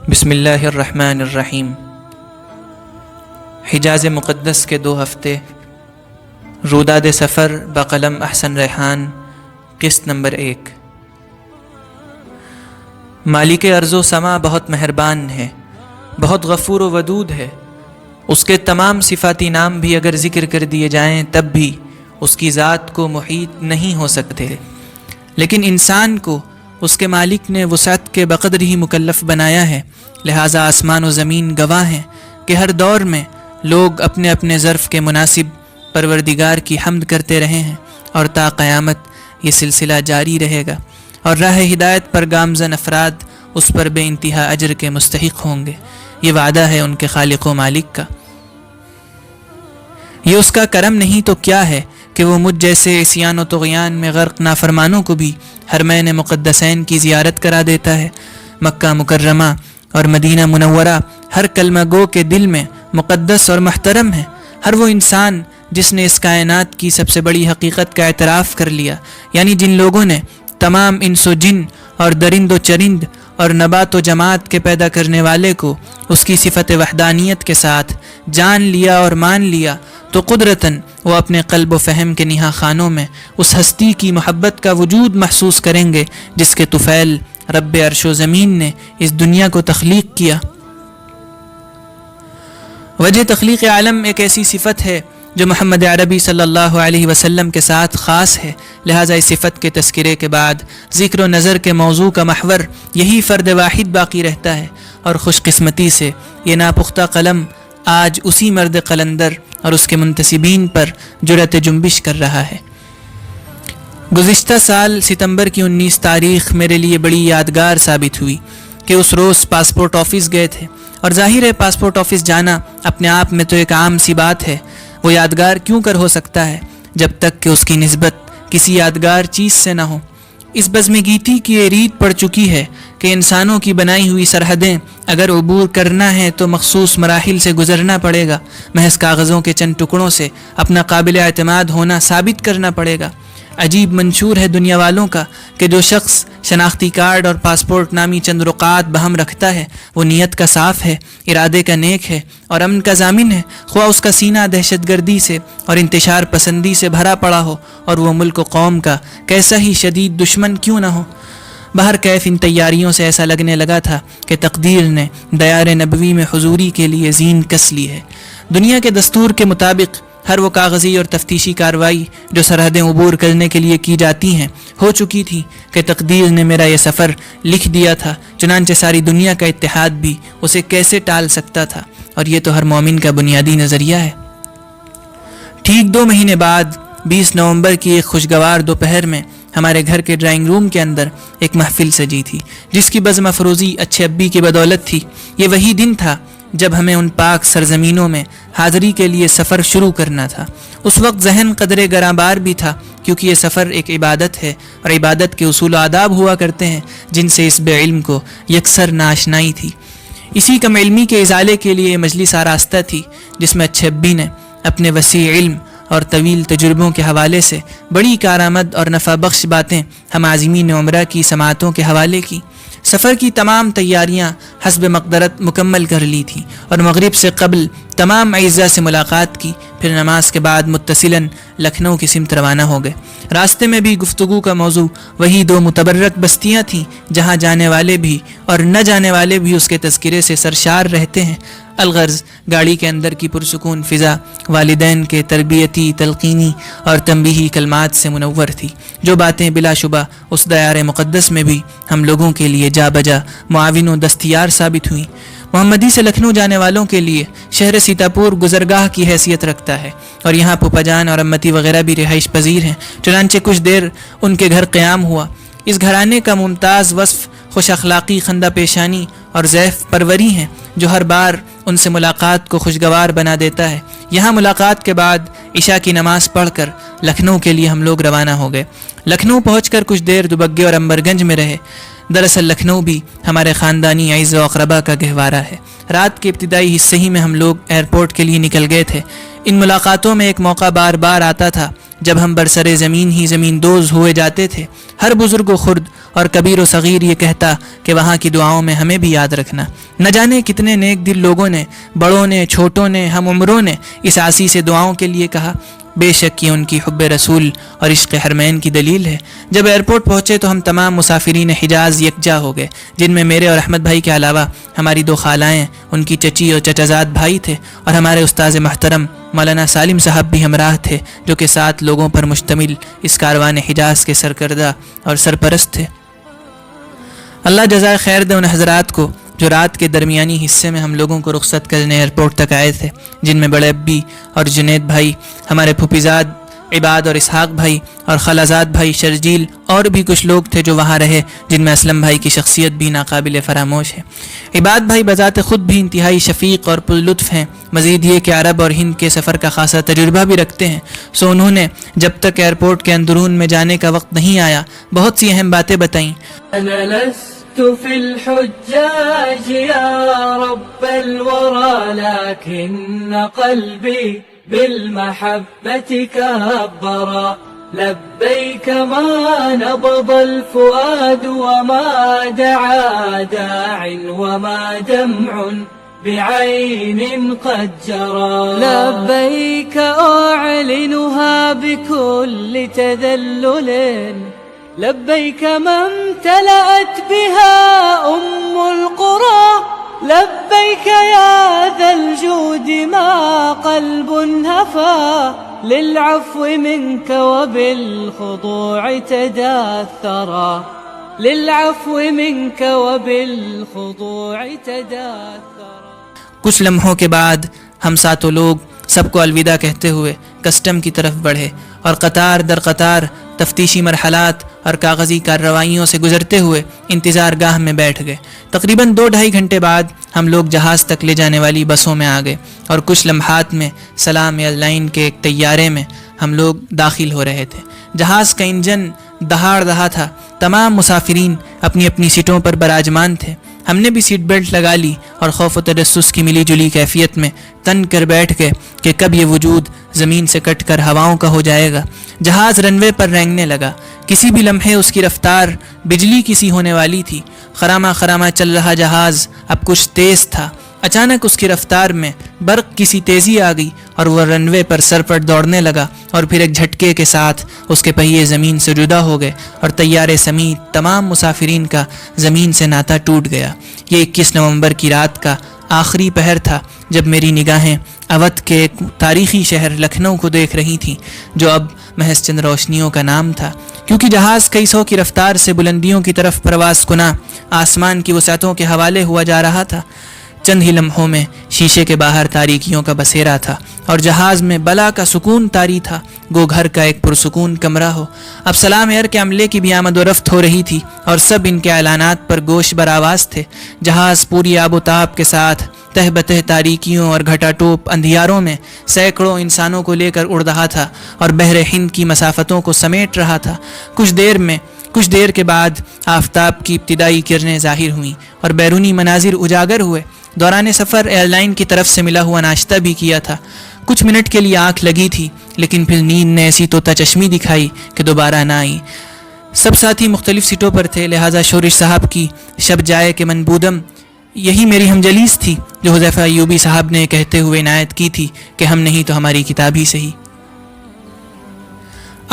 بسم اللہ الرحمن الرحیم۔ حجاز مقدس کے 2 ہفتے، روداد سفر بقلم احسن ریحان، قسط نمبر 1۔ مالک ارض و سما بہت مہربان ہے، بہت غفور و ودود ہے۔ اس کے تمام صفاتی نام بھی اگر ذکر کر دیے جائیں تب بھی اس کی ذات کو محیط نہیں ہو سکتے، لیکن انسان کو اس کے مالک نے وسعت کے بقدر ہی مکلف بنایا ہے، لہٰذا آسمان و زمین گواہ ہیں کہ ہر دور میں لوگ اپنے اپنے ظرف کے مناسب پروردگار کی حمد کرتے رہے ہیں، اور تا قیامت یہ سلسلہ جاری رہے گا، اور راہ ہدایت پر گامزن افراد اس پر بے انتہا اجر کے مستحق ہوں گے۔ یہ وعدہ ہے ان کے خالق و مالک کا۔ یہ اس کا کرم نہیں تو کیا ہے کہ وہ مجھ جیسے عصیان و طغیان میں غرق نافرمانوں کو بھی حرمین مقدسین کی زیارت کرا دیتا ہے۔ مکہ مکرمہ اور مدینہ منورہ ہر کلمہ گو کے دل میں مقدس اور محترم ہے۔ ہر وہ انسان جس نے اس کائنات کی سب سے بڑی حقیقت کا اعتراف کر لیا، یعنی جن لوگوں نے تمام انس و جن اور درند و چرند اور نبات و جماعت کے پیدا کرنے والے کو اس کی صفت وحدانیت کے ساتھ جان لیا اور مان لیا، تو قدرتاً وہ اپنے قلب و فہم کے نہا خانوں میں اس ہستی کی محبت کا وجود محسوس کریں گے جس کے طفیل رب عرش و زمین نے اس دنیا کو تخلیق کیا۔ وجہ تخلیق عالم ایک ایسی صفت ہے جو محمد عربی صلی اللہ علیہ وسلم کے ساتھ خاص ہے، لہٰذا اس صفت کے تذکرے کے بعد ذکر و نظر کے موضوع کا محور یہی فرد واحد باقی رہتا ہے، اور خوش قسمتی سے یہ ناپختہ قلم آج اسی مرد قلندر اور اس کے منتسبین پر جرأت جنبش کر رہا ہے۔ گزشتہ سال ستمبر کی 19 تاریخ میرے لیے بڑی یادگار ثابت ہوئی کہ اس روز پاسپورٹ آفس گئے تھے، اور ظاہر ہے پاسپورٹ آفس جانا اپنے آپ میں تو ایک عام سی بات ہے۔ وہ یادگار کیوں کر ہو سکتا ہے جب تک کہ اس کی نسبت کسی یادگار چیز سے نہ ہو۔ اس بزم گیتی کی یہ ریت پڑ چکی ہے کہ انسانوں کی بنائی ہوئی سرحدیں اگر عبور کرنا ہے تو مخصوص مراحل سے گزرنا پڑے گا، محض کاغذوں کے چند ٹکڑوں سے اپنا قابل اعتماد ہونا ثابت کرنا پڑے گا۔ عجیب منشور ہے دنیا والوں کا کہ جو شخص شناختی کارڈ اور پاسپورٹ نامی چند رقعات بہم رکھتا ہے وہ نیت کا صاف ہے، ارادے کا نیک ہے اور امن کا ضامن ہے، خواہ اس کا سینہ دہشت گردی سے اور انتشار پسندی سے بھرا پڑا ہو، اور وہ ملک و قوم کا کیسا ہی شدید دشمن کیوں نہ ہو۔ بہر کیف ان تیاریوں سے ایسا لگنے لگا تھا کہ تقدیر نے دیار نبوی میں حضوری کے لیے زین کس لی ہے۔ دنیا کے دستور کے مطابق ہر وہ کاغذی اور تفتیشی کارروائی جو سرحدیں عبور کرنے کے لیے کی جاتی ہیں ہو چکی تھی کہ تقدیر نے میرا یہ سفر لکھ دیا تھا، چنانچہ ساری دنیا کا اتحاد بھی اسے کیسے ٹال سکتا تھا، اور یہ تو ہر مومن کا بنیادی نظریہ ہے۔ ٹھیک 2 مہینے بعد 20 نومبر کی ایک خوشگوار دوپہر میں ہمارے گھر کے ڈرائنگ روم کے اندر ایک محفل سجی تھی جس کی بزم افروزی اچھے ابی کی بدولت تھی۔ یہ وہی دن تھا جب ہمیں ان پاک سرزمینوں میں حاضری کے لیے سفر شروع کرنا تھا۔ اس وقت ذہن قدرے گراں بار بھی تھا، کیونکہ یہ سفر ایک عبادت ہے، اور عبادت کے اصول و آداب ہوا کرتے ہیں جن سے اس بے علم کو یکسر ناشنائی تھی۔ اسی کم علمی کے ازالے کے لیے یہ مجلس آراستہ تھی جس میں اچھے ابی نے اپنے وسیع علم اور طویل تجربوں کے حوالے سے بڑی کارآمد اور نفع بخش باتیں ہم عازمین عمرہ کی سماعتوں کے حوالے کی۔ سفر کی تمام تیاریاں حسب مقدرت مکمل کر لی تھیں، اور مغرب سے قبل تمام اعزاء سے ملاقات کی، پھر نماز کے بعد متصلاً لکھنؤ کی سمت روانہ ہو گئے۔ راستے میں بھی گفتگو کا موضوع وہی 2 متبرک بستیاں تھیں جہاں جانے والے بھی اور نہ جانے والے بھی اس کے تذکرے سے سرشار رہتے ہیں۔ الغرض گاڑی کے اندر کی پرسکون فضا والدین کے تربیتی، تلقینی اور تنبیہی کلمات سے منور تھی، جو باتیں بلا شبہ اس دیار مقدس میں بھی ہم لوگوں کے لیے جا بجا معاون و دستیار ثابت ہوئیں۔ محمدی سے لکھنؤ جانے والوں کے لیے شہر سیتاپور گزرگاہ کی حیثیت رکھتا ہے، اور یہاں پھوپھا جان اور امتی وغیرہ بھی رہائش پذیر ہیں، چنانچہ کچھ دیر ان کے گھر قیام ہوا۔ اس گھرانے کا ممتاز وصف خوش اخلاقی، خندہ پیشانی اور ضیف پروری ہیں، جو ہر بار ان سے ملاقات کو خوشگوار بنا دیتا ہے۔ یہاں ملاقات کے بعد عشاء کی نماز پڑھ کر لکھنؤ کے لیے ہم لوگ روانہ ہو گئے۔ لکھنؤ پہنچ کر کچھ دیر دوبگے اور امبرگنج میں رہے۔ دراصل لکھنؤ بھی ہمارے خاندانی عز و اقربا کا گہوارہ ہے۔ رات کے ابتدائی حصے ہی میں ہم لوگ ایئرپورٹ کے لیے نکل گئے تھے۔ ان ملاقاتوں میں ایک موقع بار بار آتا تھا جب ہم برسر زمین ہی زمین دوز ہوئے جاتے تھے۔ ہر بزرگ و خرد اور کبیر و صغیر یہ کہتا کہ وہاں کی دعاؤں میں ہمیں بھی یاد رکھنا۔ نہ جانے کتنے نیک دل لوگوں نے، بڑوں نے، چھوٹوں نے، ہم عمروں نے اس آسی سے دعاؤں کے لیے کہا۔ بے شک یہ ان کی حب رسول اور عشق حرمین کی دلیل ہے۔ جب ایئرپورٹ پہنچے تو ہم تمام مسافرین حجاز یکجا ہو گئے، جن میں میرے اور احمد بھائی کے علاوہ ہماری 2 خالائیں، ان کی چچی اور چچازاد بھائی تھے، اور ہمارے استاذ محترم مولانا سالم صاحب بھی ہمراہ تھے، جو کہ 7 لوگوں پر مشتمل اس کاروان حجاز کے سرکردہ اور سرپرست تھے۔ اللہ جزائے خیر دے ان حضرات کو جو رات کے درمیانی حصے میں ہم لوگوں کو رخصت کرنے ایئرپورٹ تک آئے تھے، جن میں بڑے ابی اور جنید بھائی، ہمارے پھوپھیزاد عباد اور اسحاق بھائی، اور خالازاد بھائی شرجیل، اور بھی کچھ لوگ تھے جو وہاں رہے، جن میں اسلم بھائی کی شخصیت بھی ناقابل فراموش ہے۔ عباد بھائی بذات خود بھی انتہائی شفیق اور پرلطف ہیں، مزید یہ کہ عرب اور ہند کے سفر کا خاصا تجربہ بھی رکھتے ہیں، سو انہوں نے جب تک ایئرپورٹ کے اندرون میں جانے کا وقت نہیں آیا بہت سی اہم باتیں بتائیں۔ في الحجاج يا رب الورى لكن قلبي بالمحبة كبرا لبيك ما نبض الفؤاد وما دعا داع وما دمع بعين قد جرى لبيك أعلنها بكل تذلل لبيك ما امتلأت بها القرى لبيك يا ذا الجود ما قلب هفى للعفو منك وبالخضوع تداثرا للعفو منك وبالخضوع تداثرا۔ کچھ لمحوں کے بعد ہم 7 لوگ سب کو الوداع کہتے ہوئے کسٹم کی طرف بڑھے اور قطار در قطار تفتیشی مرحلات اور کاغذی کارروائیوں سے گزرتے ہوئے انتظار گاہ میں بیٹھ گئے۔ تقریباً 2-2.5 گھنٹے بعد ہم لوگ جہاز تک لے جانے والی بسوں میں آ گئے، اور کچھ لمحات میں سلام ایئر لائن کے ایک طیارے میں ہم لوگ داخل ہو رہے تھے۔ جہاز کا انجن دہاڑ رہا تھا، تمام مسافرین اپنی اپنی سیٹوں پر براجمان تھے۔ ہم نے بھی سیٹ بیلٹ لگا لی اور خوف و تجسس کی ملی جلی کیفیت میں تن کر بیٹھ گئے کہ کب یہ وجود زمین سے کٹ کر ہواؤں کا ہو جائے گا۔ جہاز رن وے پر رینگنے لگا، کسی بھی لمحے اس کی رفتار بجلی کی سی ہونے والی تھی۔ خرامہ خرامہ چل رہا جہاز اب کچھ تیز تھا، اچانک اس کی رفتار میں برق کی سی تیزی آ گئی اور وہ رن وے پر سر پر دوڑنے لگا، اور پھر ایک جھٹکے کے ساتھ اس کے پہیے زمین سے جدا ہو گئے اور طیارے سمیت تمام مسافرین کا زمین سے ناتا ٹوٹ گیا۔ یہ 21 نومبر کی رات کا آخری پہر تھا جب میری نگاہیں اودھ کے ایک تاریخی شہر لکھنؤ کو دیکھ رہی تھیں، جو اب محض چند روشنیوں کا نام تھا، کیونکہ جہاز کئی سو کی رفتار سے بلندیوں کی طرف پرواز کنا آسمان کی وسعتوں کے حوالے ہوا جا رہا تھا۔ چند ہی لمحوں میں شیشے کے باہر تاریکیوں کا بسیرا تھا، اور جہاز میں بلا کا سکون طاری تھا، گو گھر کا ایک پرسکون کمرہ ہو۔ اب سلام ایئر کے عملے کی بھی آمد و رفت ہو رہی تھی، اور سب ان کے اعلانات پر گوش بر آواز تھے۔ جہاز پوری آب و تاب کے ساتھ تہ بتہ تاریکیوں اور گھٹا ٹوپ اندھیاروں میں سینکڑوں انسانوں کو لے کر اڑ رہا تھا اور بحر ہند کی مسافتوں کو سمیٹ رہا تھا۔ کچھ دیر کے بعد آفتاب کی ابتدائی کرنیں ظاہر ہوئیں اور بیرونی مناظر اجاگر ہوئے۔ دوران سفر ایئر لائن کی طرف سے ملا ہوا ناشتہ بھی کیا تھا۔ کچھ منٹ کے لیے آنکھ لگی تھی، لیکن پھر نیند نے ایسی طوطا چشمی دکھائی کہ دوبارہ نہ آئی۔ سب ساتھی مختلف سیٹوں پر تھے، لہٰذا شورش صاحب کی شب جائے کہ منبودم یہی میری ہمجلیس تھی جو حذیفہ ایوبی صاحب نے کہتے ہوئے عنایت کی تھی کہ ہم نہیں تو ہماری کتاب ہی صحیح۔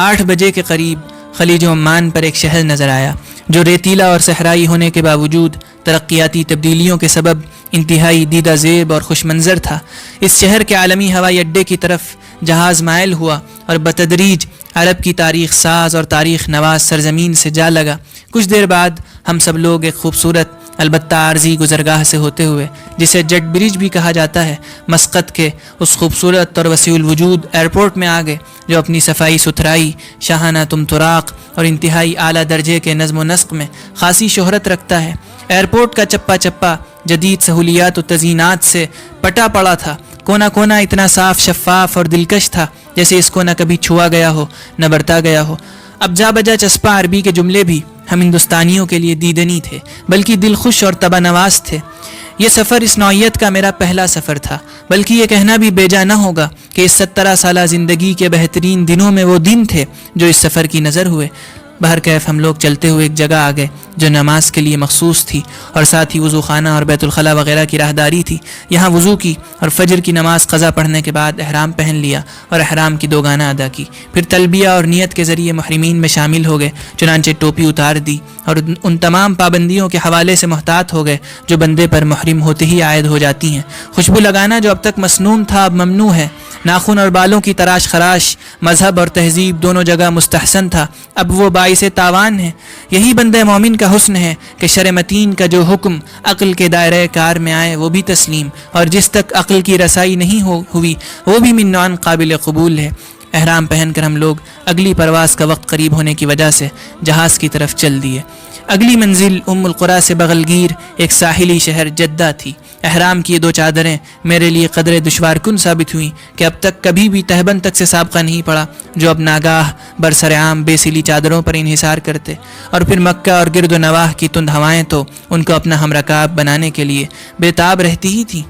8 بجے کے قریب خلیج عمان پر ایک شہر نظر آیا جو ریتیلا اور صحرائی ہونے کے باوجود ترقیاتی تبدیلیوں کے سبب انتہائی دیدہ زیب اور خوش منظر تھا۔ اس شہر کے عالمی ہوائی اڈے کی طرف جہاز مائل ہوا اور بتدریج عرب کی تاریخ ساز اور تاریخ نواز سرزمین سے جا لگا۔ کچھ دیر بعد ہم سب لوگ ایک خوبصورت البتہ عارضی گزرگاہ سے ہوتے ہوئے، جسے جیٹ برج بھی کہا جاتا ہے، مسقط کے اس خوبصورت اور وسیع الوجود ایئرپورٹ میں آ گئے جو اپنی صفائی ستھرائی، شاہانہ طراق اور انتہائی اعلیٰ درجے کے نظم و نسق میں خاصی شہرت رکھتا ہے۔ ایئرپورٹ کا چپا چپا جدید سہولیات و تزئینات سے پٹا پڑا تھا، کونا کونا اتنا صاف شفاف اور دلکش تھا جیسے اس کو نہ کبھی چھوا گیا ہو نہ برتا گیا ہو۔ اب جا بجا چسپا عربی کے جملے بھی ہم ہندوستانیوں کے لیے دیدنی تھے، بلکہ دل خوش اور طبع نواز تھے۔ یہ سفر اس نوعیت کا میرا پہلا سفر تھا، بلکہ یہ کہنا بھی بیجا نہ ہوگا کہ اس 17 سالہ زندگی کے بہترین دنوں میں وہ دن تھے جو اس سفر کی نظر ہوئے۔ بہرکیف ہم لوگ چلتے ہوئے ایک جگہ آ گئے جو نماز کے لیے مخصوص تھی اور ساتھ ہی وضو خانہ اور بیت الخلاء وغیرہ کی راہداری تھی۔ یہاں وضو کی اور فجر کی نماز قضا پڑھنے کے بعد احرام پہن لیا اور احرام کی 2 گانا ادا کی، پھر تلبیہ اور نیت کے ذریعے محرمین میں شامل ہو گئے، چنانچہ ٹوپی اتار دی اور ان تمام پابندیوں کے حوالے سے محتاط ہو گئے جو بندے پر محرم ہوتے ہی عائد ہو جاتی ہیں۔ خوشبو لگانا جو اب تک مسنون تھا اب ممنوع ہے، ناخن اور بالوں کی تراش خراش مذہب اور تہذیب دونوں جگہ مستحسن تھا، اب وہ باعث تاوان ہے۔ یہی بندہ مومن کا حسن ہے کہ شرع متین کا جو حکم عقل کے دائرۂ کار میں آئے وہ بھی تسلیم، اور جس تک عقل کی رسائی نہیں ہوئی وہ بھی من نوع قابل قبول ہے۔ احرام پہن کر ہم لوگ اگلی پرواز کا وقت قریب ہونے کی وجہ سے جہاز کی طرف چل دیے۔ اگلی منزل ام القریٰ سے بغل گیر ایک ساحلی شہر جدہ تھی۔ احرام کی یہ 2 چادریں میرے لیے قدر دشوار کن ثابت ہوئیں کہ اب تک کبھی بھی تہبند تک سے سابقہ نہیں پڑا جو اب ناگاہ برسر عام بے سیلی چادروں پر انحصار کرتے، اور پھر مکہ اور گرد و نواح کی تند ہوائیں تو ان کو اپنا ہم رکاب بنانے کے لیے بے تاب رہتی ہی تھیں۔